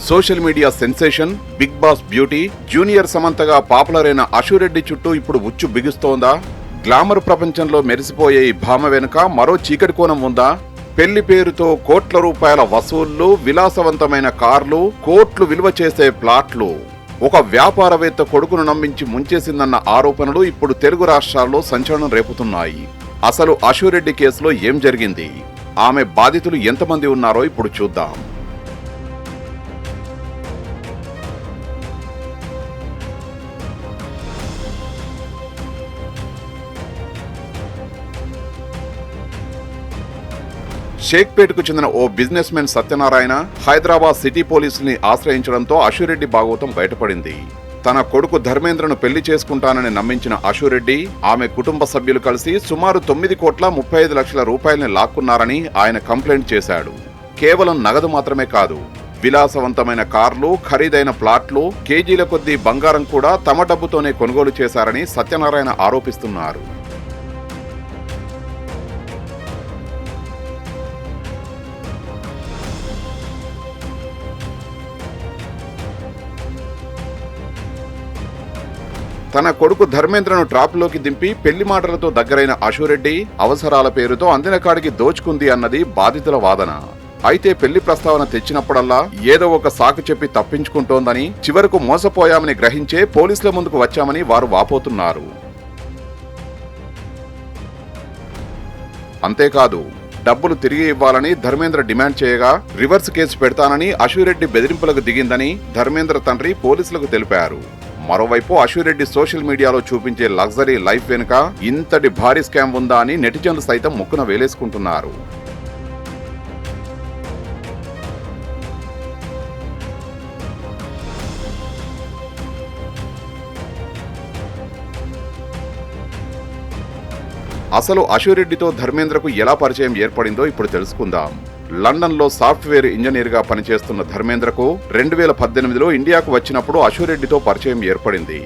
Social media sensation big boss beauty junior సమంతగా popular అయిన అశురెడ్డి చుట్టూ ఇప్పుడు ఉచ్చు బిగుస్తోందా? గ్లామర్ ప్రపంచంలో మెరిసిపోయే ఈ భామ వెనుక మరో చీకటి కోణం ఉందా? పెళ్లి పేరుతో కోట్ల రూపాయల వసూళ్లు, విలాసవంతమైన కార్లు, కోట్లు విలువ చేసే ప్లాట్లు, ఒక వ్యాపారవేత్త కొడుకును నమ్మించి ముంచేసిందన్న ఆరోపణలు ఇప్పుడు తెలుగు రాష్ట్రాల్లో సంచలనం రేపుతున్నాయి. అసలు అశురెడ్డి కేసులో ఏం జరిగింది? ఆమె బాధితులు ఎంతమంది ఉన్నారో ఇప్పుడు చూద్దాం. షేక్పేటకు చెందిన ఓ business men Satyanarayana Hyderabad city పోలీసుల్ని ఆశ్రయించడంతో అశురెడ్డి భాగవతం బయటపడింది. తన కొడుకు ధర్మేంద్రను పెళ్లి చేసుకుంటానని నమ్మించిన అశురెడ్డి, ఆమె కుటుంబ సభ్యులు కలిసి సుమారు 9,35,00,000 రూపాయల్ని లాక్కున్నారని ఆయన కంప్లైంట్ చేశాడు. కేవలం నగదు మాత్రమే కాదు, విలాసవంతమైన కార్లు, ఖరీదైన ప్లాట్లు, కేజీల కొద్దీ బంగారం కూడా తమ డబ్బుతోనే కొనుగోలు చేశారని సత్యనారాయణ ఆరోపిస్తున్నారు. తన కొడుకు ధర్మేంద్రను ట్రాప్లోకి దింపి పెళ్లి మాటలతో దగ్గరైన అశురెడ్డి అవసరాల పేరుతో అందిన కాడికి దోచుకుంది అన్నది బాధితుల వాదన. అయితే పెళ్లి ప్రస్తావన తెచ్చినప్పుడల్లా ఏదో ఒక సాకు చెప్పి తప్పించుకుంటోందని, చివరకు మోసపోయామని గ్రహించే పోలీసుల ముందుకు వచ్చామని వారు వాపోతున్నారు. అంతేకాదు, డబ్బులు తిరిగి ఇవ్వాలని ధర్మేంద్ర డిమాండ్ చేయగా రివర్స్ కేసు పెడతానని అశురెడ్డి బెదిరింపులకు దిగిందని ధర్మేంద్ర తండ్రి పోలీసులకు తెలిపారు. మరోవైపు అశురెడ్డి సోషల్ మీడియాలో చూపించే లగ్జరీ లైఫ్ వెనుక ఇంతటి భారీ స్కామ్ ఉందా అని నెటిజన్లు సైతం ముక్కున వేలేసుకుంటున్నారు. అసలు అశురెడ్డితో ధర్మేంద్రకు ఎలా పరిచయం ఏర్పడిందో ఇప్పుడు తెలుసుకుందాం. లండన్లో సాఫ్ట్వేర్ ఇంజనీర్గా పనిచేస్తున్న ధర్మేంద్రకు 2018లో ఇండియాకు వచ్చినప్పుడు అశురెడ్డితో పరిచయం ఏర్పడింది.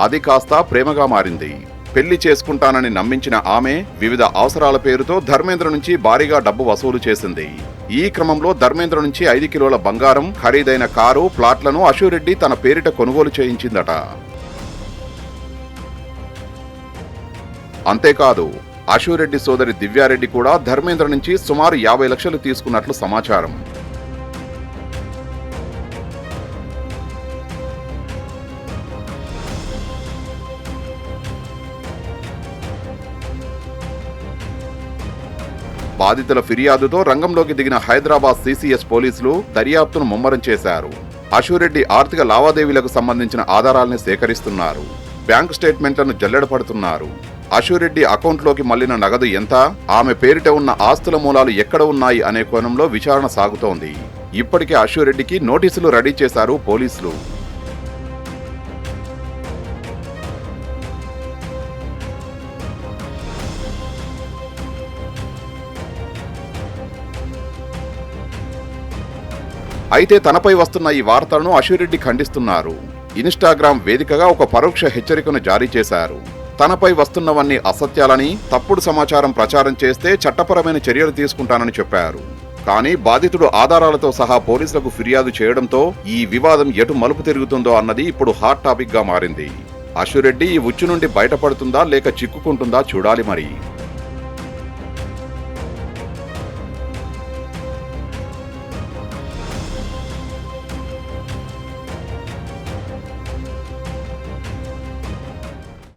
అది కాస్త ప్రేమగా మారింది. పెళ్లి చేసుకుంటానని నమ్మించిన ఆమె వివిధ అవసరాల పేరుతో ధర్మేంద్ర నుంచి భారీగా డబ్బు వసూలు చేసింది. ఈ క్రమంలో ధర్మేంద్ర నుంచి 5 కిలోల బంగారం, ఖరీదైన కారు, ప్లాట్లను అశురెడ్డి తన పేరిట కొనుగోలు చేయించిందట. అంతేకాదు, అశురెడ్డి సోదరి దివ్యారెడ్డి కూడా ధర్మేంద్ర నుంచి సుమారు 50 లక్షలు తీసుకున్నట్లు సమాచారం. బాధితుల ఫిర్యాదుతో రంగంలోకి దిగిన హైదరాబాద్ సిసిఎస్ పోలీసులు దర్యాప్తును ముమ్మరం చేశారు. అశురెడ్డి ఆర్థిక లావాదేవీలకు సంబంధించిన ఆధారాలను సేకరిస్తున్నారు. బ్యాంకు స్టేట్మెంట్లను జల్లెడపడుతున్నారు. అశురెడ్డి అకౌంట్లోకి మళ్లిన నగదు ఎంత, ఆమె పేరిట ఉన్న ఆస్తుల మూలాలు ఎక్కడ ఉన్నాయి అనే కోణంలో విచారణ సాగుతోంది. ఇప్పటికే అశురెడ్డికి నోటీసులు రెడీ చేశారు పోలీసులు. అయితే తనపై వస్తున్న ఈ వార్తలను అశురెడ్డి ఖండిస్తున్నారు. ఇన్స్టాగ్రామ్ వేదికగా ఒక పరోక్ష హెచ్చరికను జారీ చేశారు. తనపై వస్తున్నవన్నీ అసత్యాలని, తప్పుడు సమాచారం ప్రచారం చేస్తే చట్టపరమైన చర్యలు తీసుకుంటానని చెప్పారు. కానీ బాధితుడు ఆధారాలతో సహా పోలీసులకు ఫిర్యాదు చేయడంతో ఈ వివాదం ఎటు మలుపు తిరుగుతుందో అన్నది ఇప్పుడు హాట్ టాపిక్ గా మారింది. అశురెడ్డి ఈ ఉచ్చు నుండి బయటపడుతుందా లేక చిక్కుకుంటుందా చూడాలి మరి.